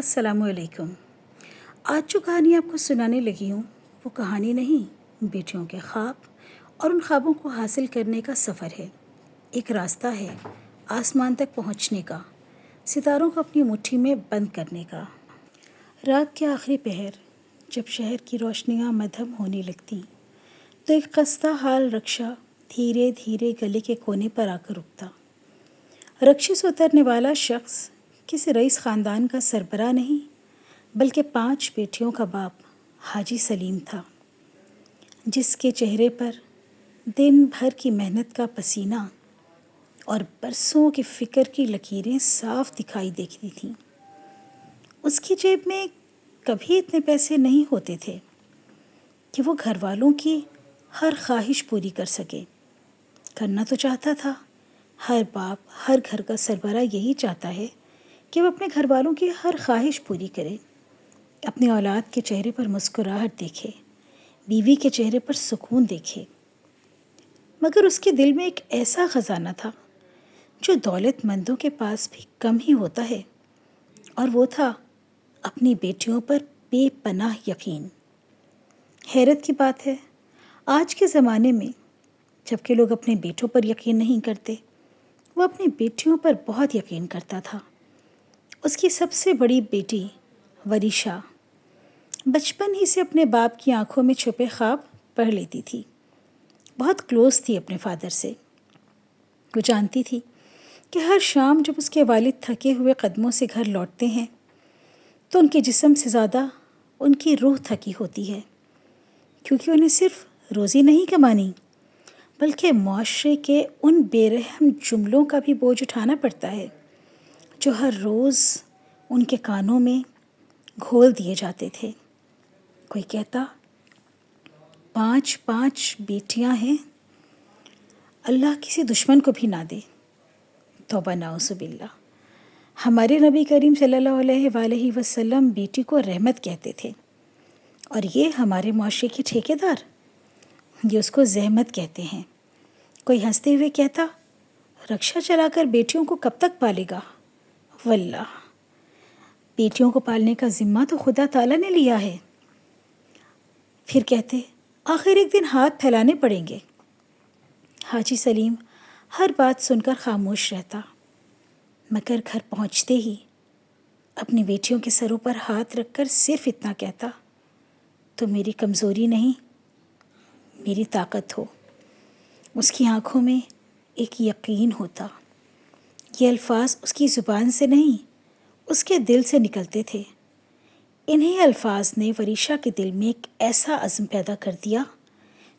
السلام علیکم۔ آج جو کہانی آپ کو سنانے لگی ہوں وہ کہانی نہیں، بیٹیوں کے خواب اور ان خوابوں کو حاصل کرنے کا سفر ہے۔ ایک راستہ ہے آسمان تک پہنچنے کا، ستاروں کو اپنی مٹھی میں بند کرنے کا۔ رات کے آخری پہر جب شہر کی روشنیاں مدھم ہونے لگتی تو ایک خستہ حال رکشہ دھیرے دھیرے گلی کے کونے پر آ کر رکتا۔ رکشے سے اترنے والا شخص کسی رئیس خاندان کا سربراہ نہیں بلکہ 5 بیٹیوں کا باپ حاجی سلیم تھا، جس کے چہرے پر دن بھر کی محنت کا پسینہ اور برسوں کی فکر کی لکیریں صاف دکھائی دیتی تھیں۔ اس کی جیب میں کبھی اتنے پیسے نہیں ہوتے تھے کہ وہ گھر والوں کی ہر خواہش پوری کر سکے۔ کرنا تو چاہتا تھا، ہر باپ ہر گھر کا سربراہ یہی چاہتا ہے کہ وہ اپنے گھر والوں کی ہر خواہش پوری کرے، اپنی اولاد کے چہرے پر مسکراہٹ دیکھے، بیوی کے چہرے پر سکون دیکھے۔ مگر اس کے دل میں ایک ایسا خزانہ تھا جو دولت مندوں کے پاس بھی کم ہی ہوتا ہے، اور وہ تھا اپنی بیٹیوں پر بے پناہ یقین۔ حیرت کی بات ہے، آج کے زمانے میں جب کہ لوگ اپنے بیٹوں پر یقین نہیں کرتے، وہ اپنی بیٹیوں پر بہت یقین کرتا تھا۔ اس کی سب سے بڑی بیٹی وریشا بچپن ہی سے اپنے باپ کی آنکھوں میں چھپے خواب پڑھ لیتی تھی، بہت کلوز تھی اپنے فادر سے۔ وہ جانتی تھی کہ ہر شام جب اس کے والد تھکے ہوئے قدموں سے گھر لوٹتے ہیں تو ان کے جسم سے زیادہ ان کی روح تھکی ہوتی ہے، کیونکہ انہیں صرف روزی نہیں کمانی بلکہ معاشرے کے ان بے رحم جملوں کا بھی بوجھ اٹھانا پڑتا ہے جو ہر روز ان کے کانوں میں گھول دیے جاتے تھے۔ کوئی کہتا 5 بیٹیاں ہیں، اللہ کسی دشمن کو بھی نہ دے۔ توبہ نعوذ باللہ۔ ہمارے نبی کریم صلی اللہ علیہ وآلہ وسلم بیٹی کو رحمت کہتے تھے، اور یہ ہمارے معاشرے کے ٹھیکیدار یہ اس کو زحمت کہتے ہیں۔ کوئی ہنستے ہوئے کہتا رکشہ چلا کر بیٹیوں کو کب تک پالے گا؟ واللہ بیٹیوں کو پالنے کا ذمہ تو خدا تعالیٰ نے لیا ہے۔ پھر کہتے آخر ایک دن ہاتھ پھیلانے پڑیں گے۔ حاجی سلیم ہر بات سن کر خاموش رہتا، مگر گھر پہنچتے ہی اپنی بیٹیوں کے سروں پر ہاتھ رکھ کر صرف اتنا کہتا تو میری کمزوری نہیں، میری طاقت ہو۔ اس کی آنکھوں میں ایک یقین ہوتا۔ یہ الفاظ اس کی زبان سے نہیں، اس کے دل سے نکلتے تھے۔ انہی الفاظ نے وریشا کے دل میں ایک ایسا عزم پیدا کر دیا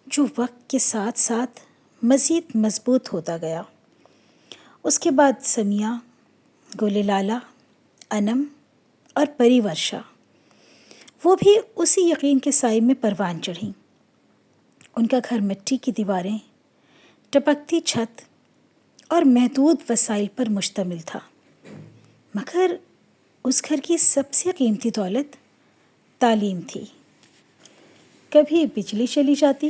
جو وقت کے ساتھ ساتھ مزید مضبوط ہوتا گیا۔ اس کے بعد سمیہ، گل لالا، انم اور پری ورشا، وہ بھی اسی یقین کے سائے میں پروان چڑھیں۔ ان کا گھر مٹی کی دیواریں، ٹپکتی چھت اور محدود وسائل پر مشتمل تھا، مگر اس گھر کی سب سے قیمتی دولت تعلیم تھی۔ کبھی بجلی چلی جاتی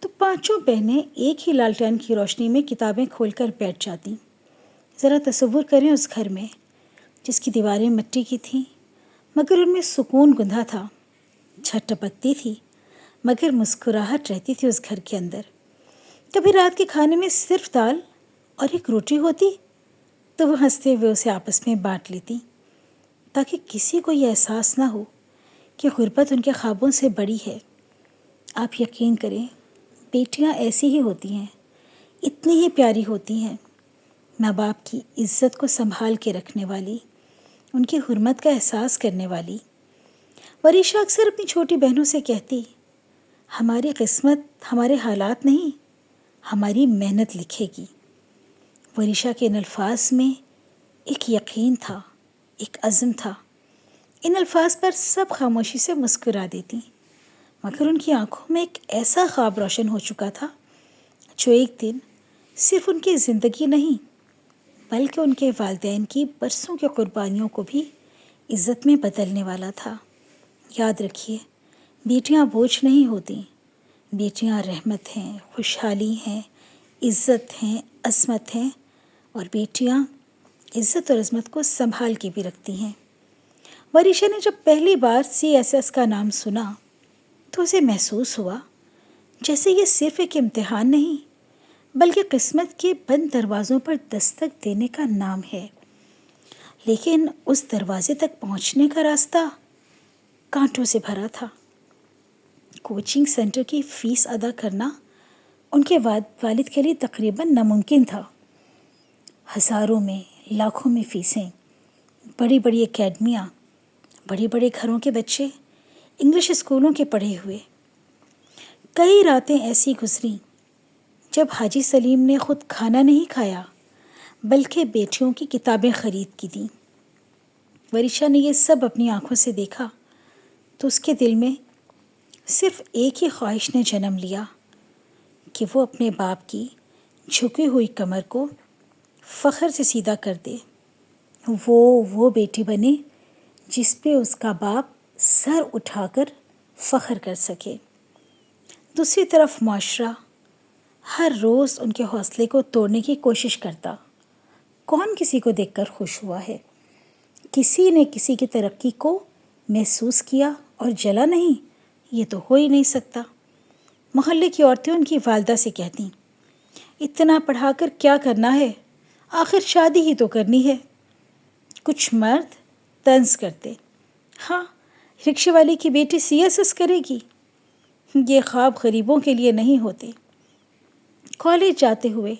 تو 5 بہنیں ایک ہی لالٹین کی روشنی میں کتابیں کھول کر بیٹھ جاتی۔ ذرا تصور کریں اس گھر میں جس کی دیواریں مٹی کی تھیں مگر ان میں سکون گندھا تھا، چھت ٹپکتی تھی مگر مسکراہٹ رہتی تھی اس گھر کے اندر۔ کبھی رات کے کھانے میں صرف دال اور ایک روٹی ہوتی تو وہ ہنستے ہوئے اسے آپس میں بانٹ لیتی تاکہ کسی کو یہ احساس نہ ہو کہ غربت ان کے خوابوں سے بڑی ہے۔ آپ یقین کریں، بیٹیاں ایسی ہی ہوتی ہیں، اتنی ہی پیاری ہوتی ہیں، ماں باپ کی عزت کو سنبھال کے رکھنے والی، ان کی حرمت کا احساس کرنے والی۔ وریشا اکثر اپنی چھوٹی بہنوں سے کہتی ہماری قسمت ہمارے حالات نہیں، ہماری محنت لکھے گی۔ وریشا کے ان الفاظ میں ایک یقین تھا، ایک عزم تھا۔ ان الفاظ پر سب خاموشی سے مسکرا دیتی، مگر ان کی آنکھوں میں ایک ایسا خواب روشن ہو چکا تھا جو ایک دن صرف ان کی زندگی نہیں بلکہ ان کے والدین کی برسوں کی قربانیوں کو بھی عزت میں بدلنے والا تھا۔ یاد رکھیے، بیٹیاں بوجھ نہیں ہوتیں، بیٹیاں رحمت ہیں، خوشحالی ہیں، عزت ہیں، عظمت ہیں، اور بیٹیاں عزت اور عظمت کو سنبھال کے بھی رکھتی ہیں۔ وریشا نے جب پہلی بار CSS کا نام سنا تو اسے محسوس ہوا جیسے یہ صرف ایک امتحان نہیں بلکہ قسمت کے بند دروازوں پر دستک دینے کا نام ہے۔ لیکن اس دروازے تک پہنچنے کا راستہ کانٹوں سے بھرا تھا۔ کوچنگ سینٹر کی فیس ادا کرنا ان کے والد کے لیے تقریباً ناممکن تھا۔ ہزاروں میں لاکھوں میں فیسیں، بڑی بڑی اکیڈمیاں، بڑے بڑے گھروں کے بچے، انگلش اسکولوں کے پڑھے ہوئے۔ کئی راتیں ایسی گزریں جب حاجی سلیم نے خود کھانا نہیں کھایا بلکہ بیٹیوں کی کتابیں خرید کی تھیں۔ وریشا نے یہ سب اپنی آنکھوں سے دیکھا تو اس کے دل میں صرف ایک ہی خواہش نے جنم لیا کہ وہ اپنے باپ کی جھکی ہوئی کمر کو فخر سے سیدھا کر دے۔ وہ بیٹی بنے جس پہ اس کا باپ سر اٹھا کر فخر کر سکے۔ دوسری طرف معاشرہ ہر روز ان کے حوصلے کو توڑنے کی کوشش کرتا۔ کون کسی کو دیکھ کر خوش ہوا ہے؟ کسی نے کسی کی ترقی کو محسوس کیا اور جلا نہیں؟ یہ تو ہو ہی نہیں سکتا۔ محلے کی عورتیں ان کی والدہ سے کہتیں، اتنا پڑھا کر کیا کرنا ہے؟ آخر شادی ہی تو کرنی ہے۔ کچھ مرد طنز کرتے، ہاں رکشے والی کی بیٹی CSS کرے گی؟ یہ خواب غریبوں کے لیے نہیں ہوتے۔ کالج جاتے ہوئے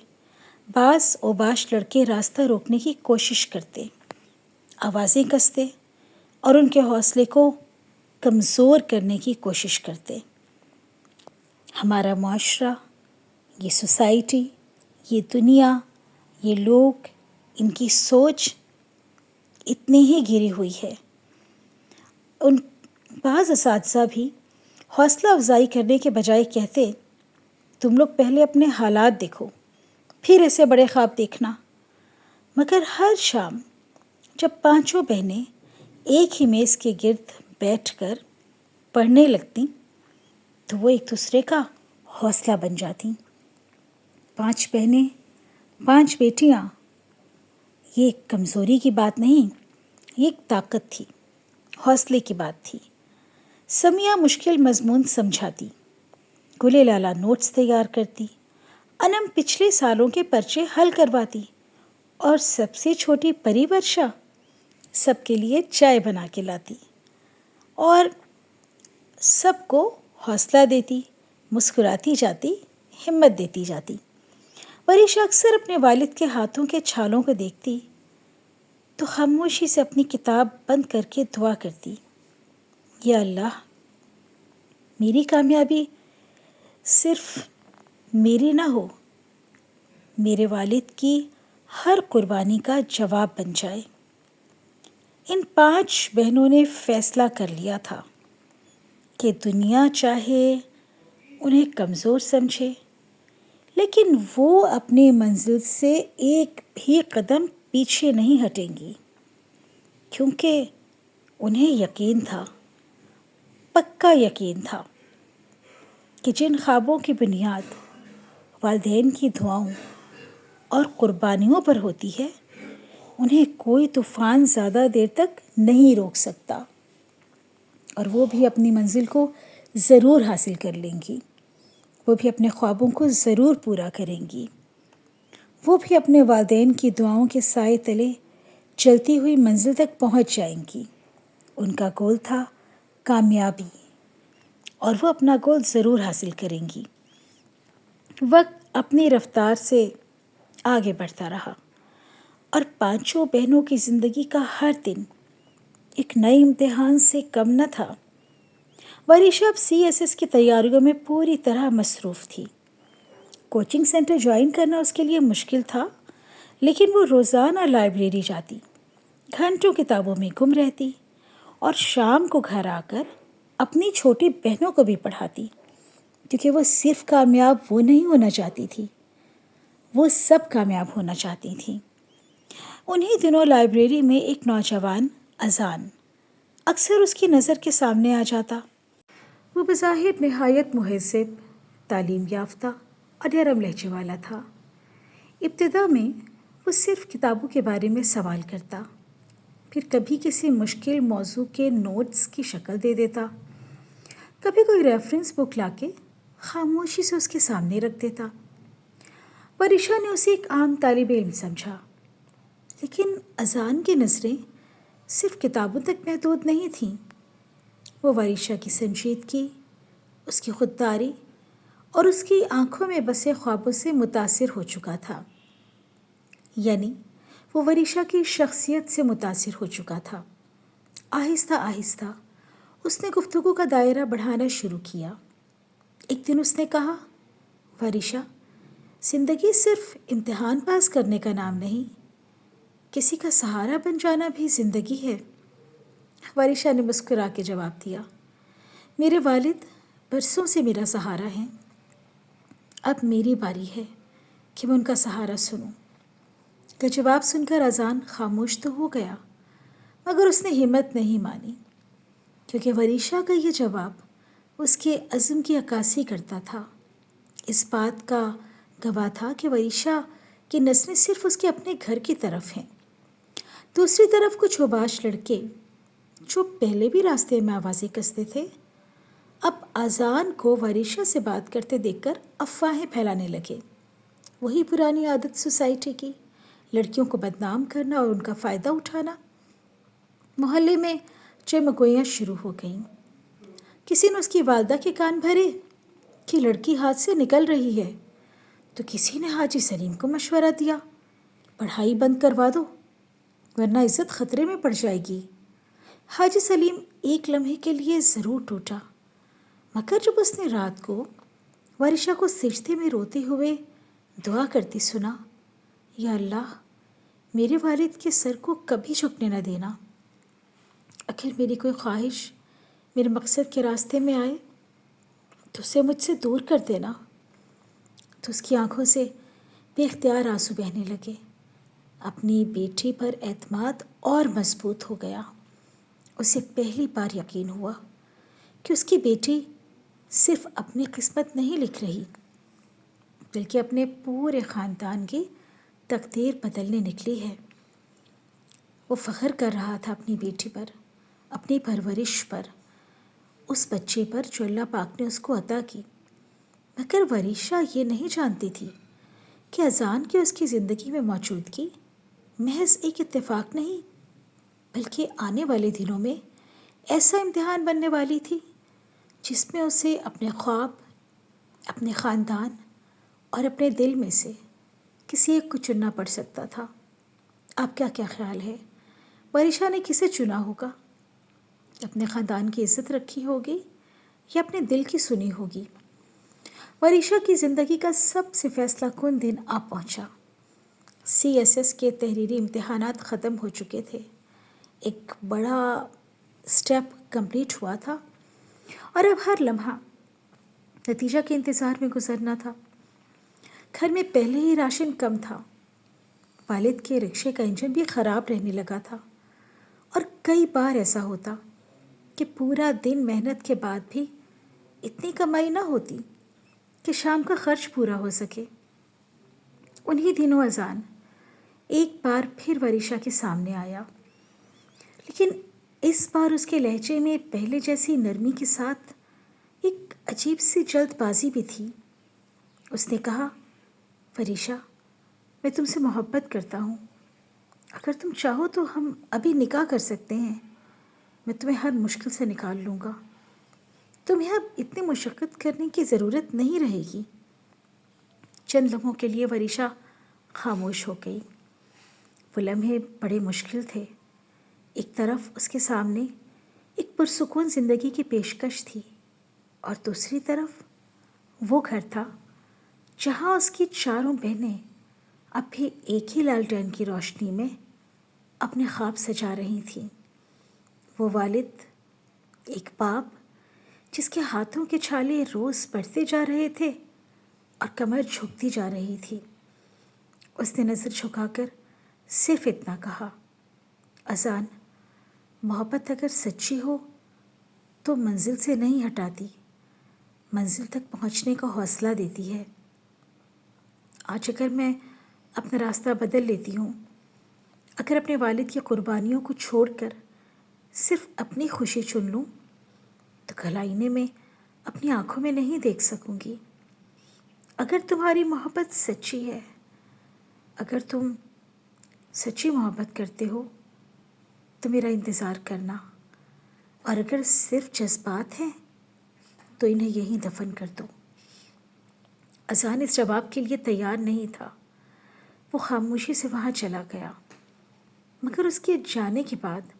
بعض اوباش لڑکے راستہ روکنے کی کوشش کرتے، آوازیں کستے اور ان کے حوصلے کو کمزور کرنے کی کوشش کرتے۔ ہمارا معاشرہ، یہ سوسائٹی، یہ دنیا، یہ لوگ، ان کی سوچ اتنی ہی گری ہوئی ہے۔ ان بعض اساتذہ بھی حوصلہ افزائی کرنے کے بجائے کہتے، تم لوگ پہلے اپنے حالات دیکھو پھر ایسے بڑے خواب دیکھنا۔ مگر ہر شام جب پانچوں بہنیں ایک ہی میز کے گرد بیٹھ کر پڑھنے لگتیں تو وہ ایک دوسرے کا حوصلہ بن جاتیں۔ 5 بہنیں، 5 بیٹیاں، یہ ایک کمزوری کی بات نہیں، یہ ایک طاقت تھی، حوصلے کی بات تھی۔ سمیہ مشکل مضمون سمجھاتی، گلے لالا نوٹس تیار کرتی، انم پچھلے سالوں کے پرچے حل کرواتی اور سب سے چھوٹی پری ورشا سب کے لیے چائے بنا کے لاتی اور سب کو حوصلہ دیتی، مسکراتی جاتی، ہمت دیتی جاتی۔ وریشا اکثر اپنے والد کے ہاتھوں کے چھالوں کو دیکھتی تو خاموشی سے اپنی کتاب بند کر کے دعا کرتی، یا اللہ میری کامیابی صرف میری نہ ہو، میرے والد کی ہر قربانی کا جواب بن جائے۔ ان 5 بہنوں نے فیصلہ کر لیا تھا کہ دنیا چاہے انہیں کمزور سمجھے لیکن وہ اپنی منزل سے ایک بھی قدم پیچھے نہیں ہٹیں گی، کیونکہ انہیں یقین تھا، پکا یقین تھا کہ جن خوابوں کی بنیاد والدین کی دعاؤں اور قربانیوں پر ہوتی ہے انہیں کوئی طوفان زیادہ دیر تک نہیں روک سکتا، اور وہ بھی اپنی منزل کو ضرور حاصل کر لیں گی، وہ بھی اپنے خوابوں کو ضرور پورا کریں گی، وہ بھی اپنے والدین کی دعاؤں کے سائے تلے چلتی ہوئی منزل تک پہنچ جائیں گی۔ ان کا گول تھا کامیابی، اور وہ اپنا گول ضرور حاصل کریں گی۔ وقت اپنی رفتار سے آگے بڑھتا رہا اور 5 بہنوں کی زندگی کا ہر دن ایک نئے امتحان سے کم نہ تھا۔ وریشا اب CSS کی تیاریوں میں پوری طرح مصروف تھی۔ کوچنگ سینٹر جوائن کرنا اس کے لیے مشکل تھا، لیکن وہ روزانہ لائبریری جاتی، گھنٹوں کتابوں میں گم رہتی اور شام کو گھر آ کر اپنی چھوٹی بہنوں کو بھی پڑھاتی، کیونکہ وہ صرف کامیاب وہ نہیں ہونا چاہتی تھی، وہ سب کامیاب ہونا چاہتی تھیں۔ انہی دنوں لائبریری میں ایک نوجوان اذان اکثر اس کی نظر کے سامنے آ جاتا۔ وہ بظاہر نہایت مہذب، تعلیم یافتہ اور نرم لہجے والا تھا۔ ابتدا میں وہ صرف کتابوں کے بارے میں سوال کرتا، پھر کبھی کسی مشکل موضوع کے نوٹس کی شکل دے دیتا، کبھی کوئی ریفرنس بک لا کے خاموشی سے اس کے سامنے رکھ دیتا۔ ورشا نے اسے ایک عام طالب علم سمجھا، لیکن اذان کی نظریں صرف کتابوں تک محدود نہیں تھیں۔ وہ ورشا کی سنجیدگی، اس کی خودداری اور اس کی آنکھوں میں بسے خوابوں سے متاثر ہو چکا تھا۔ یعنی وہ ورشا کی شخصیت سے متاثر ہو چکا تھا۔ آہستہ آہستہ اس نے گفتگو کا دائرہ بڑھانا شروع کیا۔ ایک دن اس نے کہا، ورشا، زندگی صرف امتحان پاس کرنے کا نام نہیں، کسی کا سہارا بن جانا بھی زندگی ہے۔ ورشا نے مسکرا کے جواب دیا، میرے والد برسوں سے میرا سہارا ہیں، اب میری باری ہے کہ میں ان کا سہارا سنوں۔ کا جواب سن کر اذان خاموش تو ہو گیا، مگر اس نے ہمت نہیں مانی، کیونکہ ورشا کا یہ جواب اس کے عزم کی عکاسی کرتا تھا، اس بات کا گواہ تھا کہ ورشا کی نظریں صرف اس کے اپنے گھر کی طرف ہیں۔ دوسری طرف کچھ اوباش لڑکے جو پہلے بھی راستے میں آوازیں کستے تھے، اب اذان کو ورشا سے بات کرتے دیکھ کر افواہیں پھیلانے لگے۔ وہی پرانی عادت سوسائٹی کی، لڑکیوں کو بدنام کرنا اور ان کا فائدہ اٹھانا۔ محلے میں چمگوئیاں شروع ہو گئیں۔ کسی نے اس کی والدہ کے کان بھرے کہ لڑکی ہاتھ سے نکل رہی ہے، تو کسی نے حاجی سلیم کو مشورہ دیا، پڑھائی بند کروا دو ورنہ عزت خطرے میں پڑ جائے گی۔ حاجی سلیم ایک لمحے کے لیے ضرور ٹوٹا، مگر جب اس نے رات کو ورشا کو سجدے میں روتے ہوئے دعا کرتی سنا، یا اللہ، میرے والد کے سر کو کبھی جھکنے نہ دینا، اگر میری کوئی خواہش میرے مقصد کے راستے میں آئے تو اسے مجھ سے دور کر دینا، تو اس کی آنکھوں سے بے اختیار آنسو بہنے لگے۔ اپنی بیٹی پر اعتماد اور مضبوط ہو گیا۔ اسے پہلی بار یقین ہوا کہ اس کی بیٹی صرف اپنی قسمت نہیں لکھ رہی، بلکہ اپنے پورے خاندان کی تقدیر بدلنے نکلی ہے۔ وہ فخر کر رہا تھا اپنی بیٹی پر، اپنی پرورش پر، اس بچے پر جو اللہ پاک نے اس کو عطا کی۔ مگر ورشا یہ نہیں جانتی تھی کہ اذان کی اس کی زندگی میں موجودگی محض ایک اتفاق نہیں، بلکہ آنے والے دنوں میں ایسا امتحان بننے والی تھی جس میں اسے اپنے خواب، اپنے خاندان اور اپنے دل میں سے کسی ایک کو چننا پڑ سکتا تھا۔ آپ کا کیا خیال ہے؟ ورشا نے کسے چنا ہوگا؟ اپنے خاندان کی عزت رکھی ہوگی یا اپنے دل کی سنی ہوگی؟ ورشا کی زندگی کا سب سے فیصلہ کن دن آ پہنچا۔ CSS کے تحریری امتحانات ختم ہو چکے تھے، ایک بڑا سٹیپ کمپلیٹ ہوا تھا، اور اب ہر لمحہ نتیجہ کے انتظار میں گزرنا تھا۔ گھر میں پہلے ہی راشن کم تھا، والد کے رکشے کا انجن بھی خراب رہنے لگا تھا، اور کئی بار ایسا ہوتا کہ پورا دن محنت کے بعد بھی اتنی کمائی نہ ہوتی کہ شام کا خرچ پورا ہو سکے۔ انہی دنوں اذان ایک بار پھر ورشا کے سامنے آیا، لیکن اس بار اس کے لہجے میں پہلے جیسی نرمی کے ساتھ ایک عجیب سی جلد بازی بھی تھی۔ اس نے کہا، ورشا، میں تم سے محبت کرتا ہوں، اگر تم چاہو تو ہم ابھی نکاح کر سکتے ہیں، میں تمہیں ہر مشکل سے نکال لوں گا، تمہیں اب اتنی مشقت کرنے کی ضرورت نہیں رہے گی۔ چند لمحوں کے لیے ورشا خاموش ہو گئی۔ وہ لمحے بڑے مشکل تھے۔ ایک طرف اس کے سامنے ایک پرسکون زندگی کی پیشکش تھی، اور دوسری طرف وہ گھر تھا جہاں اس کی چاروں بہنیں اب بھی ایک ہی لالٹین کی روشنی میں اپنے خواب سجا رہی تھیں۔ وہ والد، ایک باپ جس کے ہاتھوں کے چھالے روز بڑھتے جا رہے تھے اور کمر جھکتی جا رہی تھی۔ اس نے نظر جھکا کر صرف اتنا کہا، اذان، محبت اگر سچی ہو تو منزل سے نہیں ہٹاتی، منزل تک پہنچنے کا حوصلہ دیتی ہے۔ آج اگر میں اپنا راستہ بدل لیتی ہوں اگر اپنے والد کی قربانیوں کو چھوڑ کر صرف اپنی خوشی چن لوں تو کل آئینے میں اپنی آنکھوں میں نہیں دیکھ سکوں گی۔ اگر تمہاری محبت سچی ہے، اگر تم سچی محبت کرتے ہو تو میرا انتظار کرنا، اور اگر صرف جذبات ہیں تو انہیں یہیں دفن کر دو۔ اذان اس جواب کے لیے تیار نہیں تھا۔ وہ خاموشی سے وہاں چلا گیا، مگر اس کے جانے کے بعد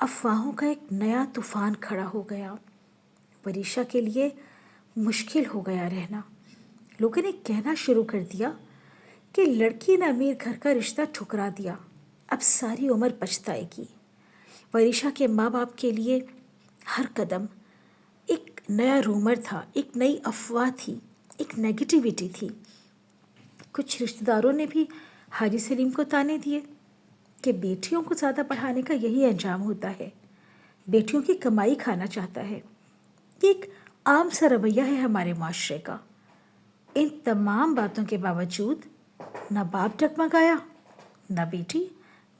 افواہوں کا ایک نیا طوفان کھڑا ہو گیا۔ وریشا کے لیے مشکل ہو گیا رہنا۔ لوگوں نے کہنا شروع کر دیا کہ لڑکی نے امیر گھر کا رشتہ ٹھکرا دیا، اب ساری عمر پچھتائے گی۔ وریشا کے ماں باپ کے لیے ہر قدم ایک نیا رومر تھا، ایک نئی افواہ تھی، ایک نیگیٹیوٹی تھی۔ کچھ رشتہ داروں نے بھی حاجی سلیم کو طعنے دیے کہ بیٹیوں کو زیادہ پڑھانے کا یہی انجام ہوتا ہے، بیٹیوں کی کمائی کھانا چاہتا ہے۔ یہ ایک عام سا رویہ ہے ہمارے معاشرے کا۔ ان تمام باتوں کے باوجود نہ باپ ڈگمگایا، نہ بیٹی،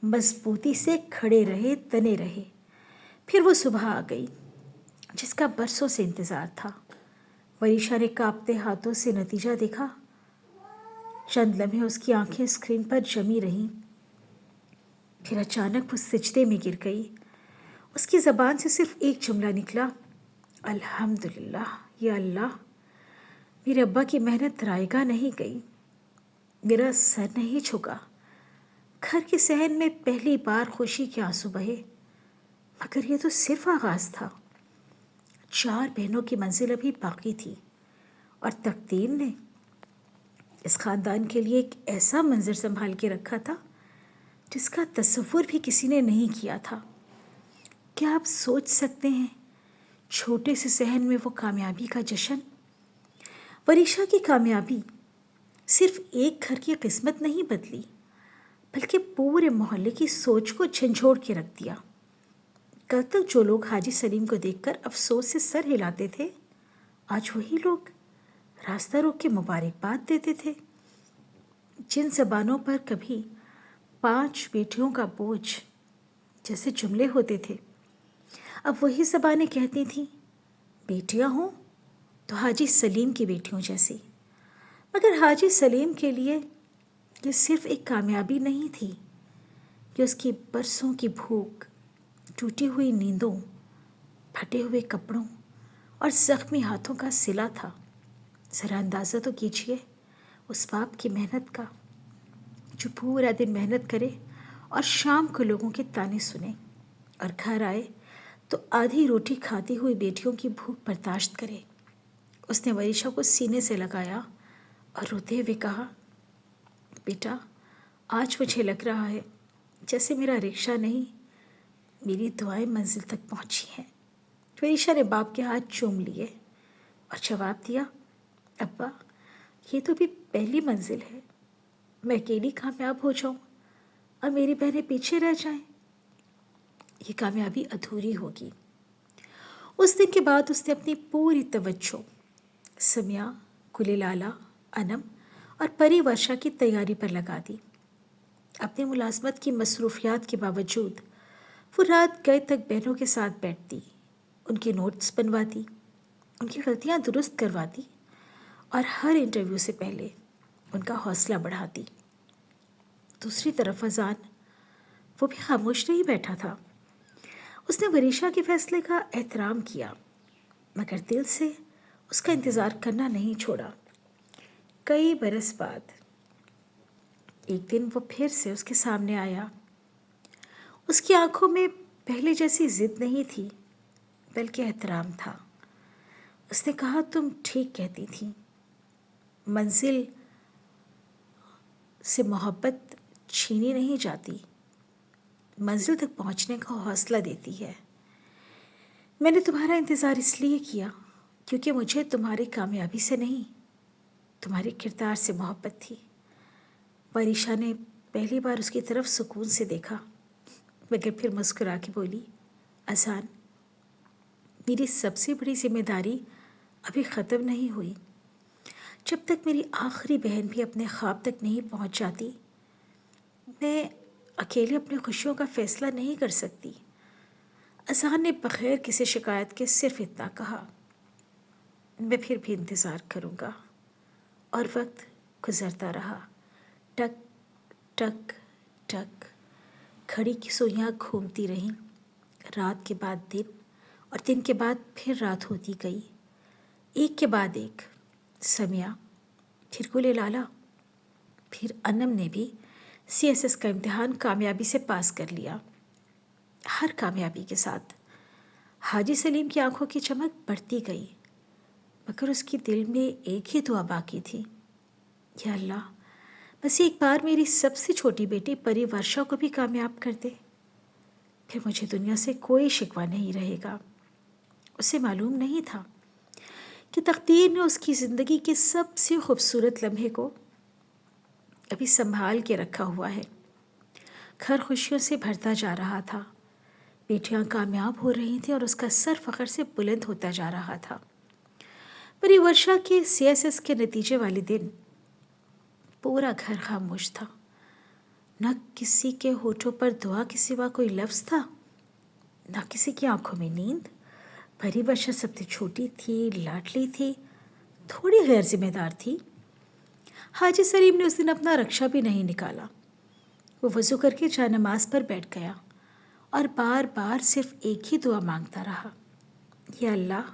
مضبوطی سے کھڑے رہے، تنے رہے۔ پھر وہ صبح آ گئی جس کا برسوں سے انتظار تھا۔ وریشا نے کانپتے ہاتھوں سے نتیجہ دیکھا۔ چند لمحے اس کی آنکھیں اسکرین پر جمی رہیں، پھر اچانک وہ سجدے میں گر گئی۔ اس کی زبان سے صرف ایک جملہ نکلا، الحمدللہ، یا اللہ، میرے ابا کی محنت رائے گاہ نہیں گئی، میرا سر نہیں جھکا۔ گھر کے صحن میں پہلی بار خوشی کے آنسو بہے، مگر یہ تو صرف آغاز تھا۔ 4 بہنوں کی منزل ابھی باقی تھی، اور تقدیر نے اس خاندان کے لیے ایک ایسا منظر سنبھال کے رکھا تھا جس کا تصور بھی کسی نے نہیں کیا تھا۔ کیا آپ سوچ سکتے ہیں چھوٹے سے صحن میں وہ کامیابی کا جشن؟ وریشا کی کامیابی صرف ایک گھر کی قسمت نہیں بدلی، بلکہ پورے محلے کی سوچ کو جھنجھوڑ کے رکھ دیا۔ کل تک جو لوگ حاجی سلیم کو دیکھ کر افسوس سے سر ہلاتے تھے، آج وہی لوگ راستہ روک کے مبارکباد دیتے تھے۔ جن زبانوں پر کبھی 5 بیٹیوں کا بوجھ جیسے جملے ہوتے تھے، اب وہی زبانیں کہتی تھیں بیٹیاں ہوں تو حاجی سلیم کی بیٹیوں جیسی۔ مگر حاجی سلیم کے لیے یہ صرف ایک کامیابی نہیں تھی، یہ اس کی برسوں کی بھوک، ٹوٹی ہوئی نیندوں، پھٹے ہوئے کپڑوں اور زخمی ہاتھوں کا صلہ تھا۔ ذرا اندازہ تو کیجیے اس باپ کی محنت کا، جو پورا دن محنت کرے اور شام کو لوگوں کے طعنے سنے، اور گھر آئے تو آدھی روٹی کھاتی ہوئی بیٹیوں کی بھوک برداشت کرے۔ اس نے وریشا کو سینے سے لگایا اور روتے ہوئے کہا، بیٹا، آج مجھے لگ رہا ہے جیسے میرا رکشہ نہیں، میری دعائیں منزل تک پہنچی ہیں۔ وریشا نے باپ کے ہاتھ چوم لیے اور جواب دیا، ابا، یہ تو بھی پہلی منزل ہے، میں اکیلی کامیاب ہو جاؤں اور میری بہنیں پیچھے رہ جائیں، یہ کامیابی ادھوری ہوگی۔ اس دن کے بعد اس نے اپنی پوری توجہ سمیہ، گل لالہ، انم اور پری ورشا کی تیاری پر لگا دی۔ اپنی ملازمت کی مصروفیات کے باوجود وہ رات گئے تک بہنوں کے ساتھ بیٹھتی، ان کے نوٹس بنواتی، ان کی غلطیاں درست کرواتی اور ہر انٹرویو سے پہلے ان کا حوصلہ بڑھاتی۔ دوسری طرف اذان، وہ بھی خاموش نہیں بیٹھا تھا۔ اس نے وریشا کے فیصلے کا احترام کیا، مگر دل سے اس کا انتظار کرنا نہیں چھوڑا۔ کئی برس بعد ایک دن وہ پھر سے اس کے سامنے آیا۔ اس کی آنکھوں میں پہلے جیسی ضد نہیں تھی، بلکہ احترام تھا۔ اس نے کہا، تم ٹھیک کہتی تھی، منزل سے محبت چھینی نہیں جاتی، منزل تک پہنچنے کا حوصلہ دیتی ہے۔ میں نے تمہارا انتظار اس لیے کیا کیونکہ مجھے تمہاری کامیابی سے نہیں، تمہارے کردار سے محبت تھی۔ وریشا نے پہلی بار اس کی طرف سکون سے دیکھا، مگر پھر مسکرا کے بولی، اذان، میری سب سے بڑی ذمہ داری ابھی ختم نہیں ہوئی۔ جب تک میری آخری بہن بھی اپنے خواب تک نہیں پہنچ جاتی، میں اکیلے اپنی خوشیوں کا فیصلہ نہیں کر سکتی۔ اذان نے بغیر کسی شکایت کے صرف اتنا کہا، میں پھر بھی انتظار کروں گا۔ اور وقت گزرتا رہا۔ ٹک ٹک ٹک، گھڑی کی سوئیاں گھومتی رہیں۔ رات کے بعد دن اور دن کے بعد پھر رات ہوتی گئی، ایک کے بعد ایک۔ سمیہ، پھر گل لالا، پھر انم نے بھی CSS کا امتحان کامیابی سے پاس کر لیا۔ ہر کامیابی کے ساتھ حاجی سلیم کی آنکھوں کی چمک بڑھتی گئی، مگر اس کی دل میں ایک ہی دعا باقی تھی، یا اللہ، بس ایک بار میری سب سے چھوٹی بیٹی پری ورشا کو بھی کامیاب کر دے، پھر مجھے دنیا سے کوئی شکوہ نہیں رہے گا۔ اسے معلوم نہیں تھا کہ تقدیر نے اس کی زندگی کے سب سے خوبصورت لمحے کو ابھی سنبھال کے رکھا ہوا ہے۔ گھر خوشیوں سے بھرتا جا رہا تھا، بیٹیاں کامیاب ہو رہی تھیں اور اس کا سر فخر سے بلند ہوتا جا رہا تھا۔ پری ورشا کے CSS کے نتیجے والے دن پورا گھر خاموش تھا، نہ کسی کے ہونٹوں پر دعا کے سوا کوئی لفظ تھا، نہ کسی کی آنکھوں میں نیند۔ پری ورشا سب سے چھوٹی تھی، لاڈلی تھی، تھوڑی غیر ذمہ دار تھی۔ حاجی سلیم نے اس دن اپنا رکشہ بھی نہیں نکالا۔ وہ وضو کر کے جائے نماز پر بیٹھ گیا اور بار بار صرف ایک ہی دعا مانگتا رہا، یا اللہ،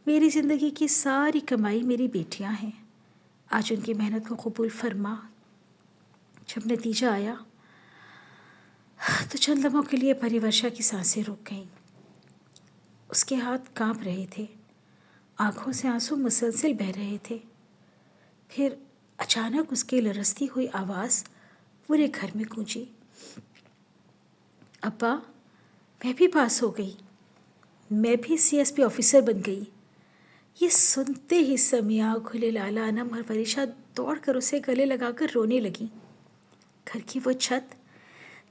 میری زندگی کی ساری کمائی میری بیٹیاں ہیں، آج ان کی محنت کو قبول فرما۔ جب نتیجہ آیا تو چند لمحوں کے لیے پری ورشا کی سانسیں رک گئیں۔ اس کے ہاتھ کانپ رہے تھے، آنکھوں سے آنسو مسلسل بہہ رہے تھے۔ پھر اچانک اس کی لرزتی ہوئی آواز پورے گھر میں گونجی، ابا، میں بھی پاس ہو گئی، میں بھی CSP آفیسر بن گئی۔ یہ سنتے ہی سمیہ، گل لالا، انم اور ورشا دوڑ کر اسے گلے لگا کر رونے لگیں۔ گھر کی وہ چھت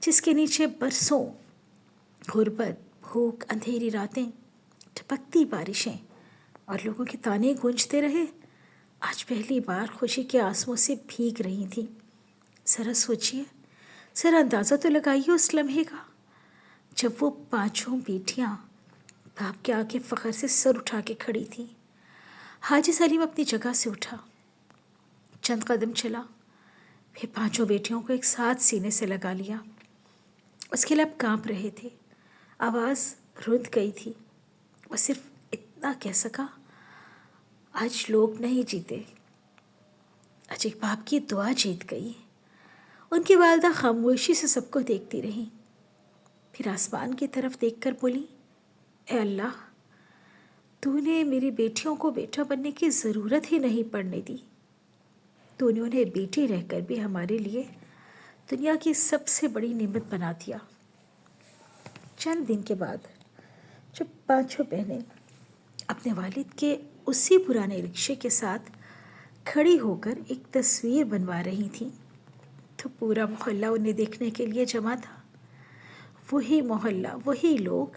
جس کے نیچے برسوں غربت، بھوک، اندھیری راتیں، ٹپکتی بارشیں اور لوگوں کے تانے گونجتے رہے، آج پہلی بار خوشی کے آنسوؤں سے بھیگ رہی تھیں۔ ذرا سوچیے، ذرا اندازہ تو لگائیے اس لمحے کا، جب وہ پانچوں بیٹیاں باپ کے آگے فخر سے سر اٹھا کے کھڑی تھیں۔ حاجی سلیم اپنی جگہ سے اٹھا، چند قدم چلا، پھر پانچوں بیٹیوں کو ایک ساتھ سینے سے لگا لیا۔ اس کے لب کانپ رہے تھے، آواز رند گئی تھی۔ وہ صرف اتنا کہہ سکا، آج لوگ نہیں جیتے، آج ایک باپ کی دعا جیت گئی۔ ان کی والدہ خاموشی سے سب کو دیکھتی رہیں، پھر آسمان کی طرف دیکھ کر بولی، اے اللہ، تو نے میری بیٹیوں کو بیٹا بننے کی ضرورت ہی نہیں پڑنے دی، تو نے انہیں بیٹی رہ کر بھی ہمارے لیے دنیا کی سب سے بڑی نعمت بنا دیا۔ چند دن کے بعد جب پانچوں بہنیں اپنے والد کے اسی پرانے رکشے کے ساتھ کھڑی ہو کر ایک تصویر بنوا رہی تھیں تو پورا محلہ انہیں دیکھنے کے لیے جمع تھا۔ وہی محلہ، وہی لوگ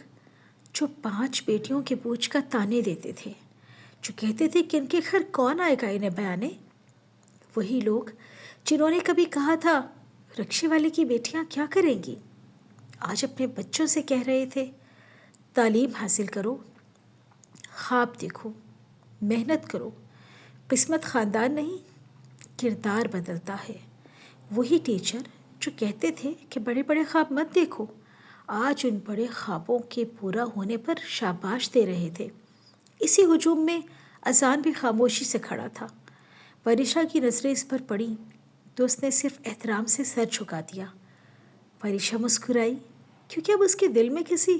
جو 5 بیٹیوں کے بوجھ کا تانے دیتے تھے، جو کہتے تھے کہ ان کے گھر کون آئے گا انہیں بیانے، وہی لوگ جنہوں نے کبھی کہا تھا رکشے والے کی بیٹیاں کیا کریں گی، آج اپنے بچوں سے کہہ رہے تھے تعلیم حاصل کرو، خواب دیکھو، محنت کرو، قسمت خاندان نہیں کردار بدلتا ہے۔ وہی ٹیچر جو کہتے تھے کہ بڑے بڑے خواب مت دیکھو، آج ان بڑے خوابوں کے پورا ہونے پر شاباش دے رہے تھے۔ اسی ہجوم میں اذان بھی خاموشی سے کھڑا تھا۔ ورشا کی نظریں اس پر پڑیں تو اس نے صرف احترام سے سر جھکا دیا۔ ورشا مسکرائی کیونکہ اب اس کے دل میں کسی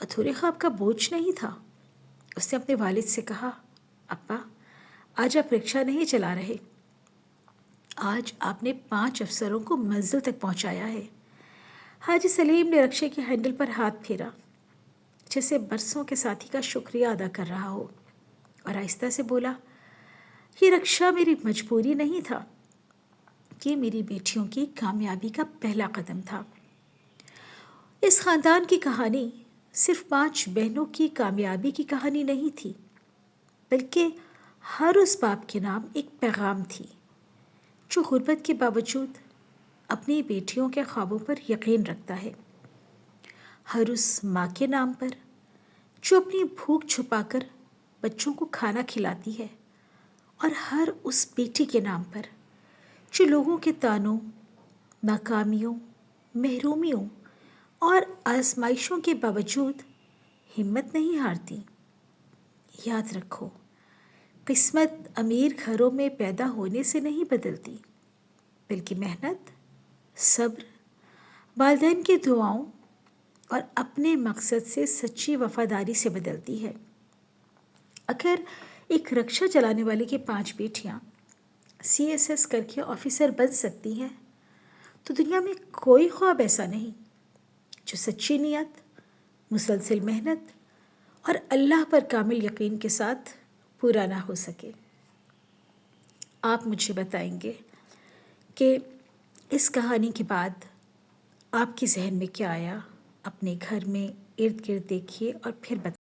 ادھورے خواب کا بوجھ نہیں تھا۔ اس نے اپنے والد سے کہا، ابا، آج آپ رکشہ نہیں چلا رہے، آج آپ نے 5 افسروں کو منزل تک پہنچایا ہے۔ حاجی سلیم نے رکشے کے ہینڈل پر ہاتھ پھیرا جیسے برسوں کے ساتھی کا شکریہ ادا کر رہا ہو، اور آہستہ سے بولا، یہ رکشہ میری مجبوری نہیں تھا، یہ میری بیٹیوں کی کامیابی کا پہلا قدم تھا۔ اس خاندان کی کہانی صرف 5 بہنوں کی کامیابی کی کہانی نہیں تھی، بلکہ ہر اس باپ کے نام ایک پیغام تھی جو غربت کے باوجود اپنی بیٹیوں کے خوابوں پر یقین رکھتا ہے، ہر اس ماں کے نام پر جو اپنی بھوک چھپا کر بچوں کو کھانا کھلاتی ہے، اور ہر اس بیٹی کے نام پر جو لوگوں کے طعنوں، ناکامیوں، محرومیوں اور آزمائشوں کے باوجود ہمت نہیں ہارتی۔ یاد رکھو، قسمت امیر گھروں میں پیدا ہونے سے نہیں بدلتی، بلکہ محنت، صبر، والدین کی دعاؤں اور اپنے مقصد سے سچی وفاداری سے بدلتی ہے۔ اگر ایک رکشہ چلانے والے کی 5 بیٹیاں CSS کر کے آفیسر بن سکتی ہیں، تو دنیا میں کوئی خواب ایسا نہیں جو سچی نیت، مسلسل محنت اور اللہ پر کامل یقین کے ساتھ پورا نہ ہو سکے۔ آپ مجھے بتائیں گے کہ اس کہانی کے بعد آپ کے ذہن میں کیا آیا؟ اپنے گھر میں ارد گرد دیکھیے اور پھر بتائیے۔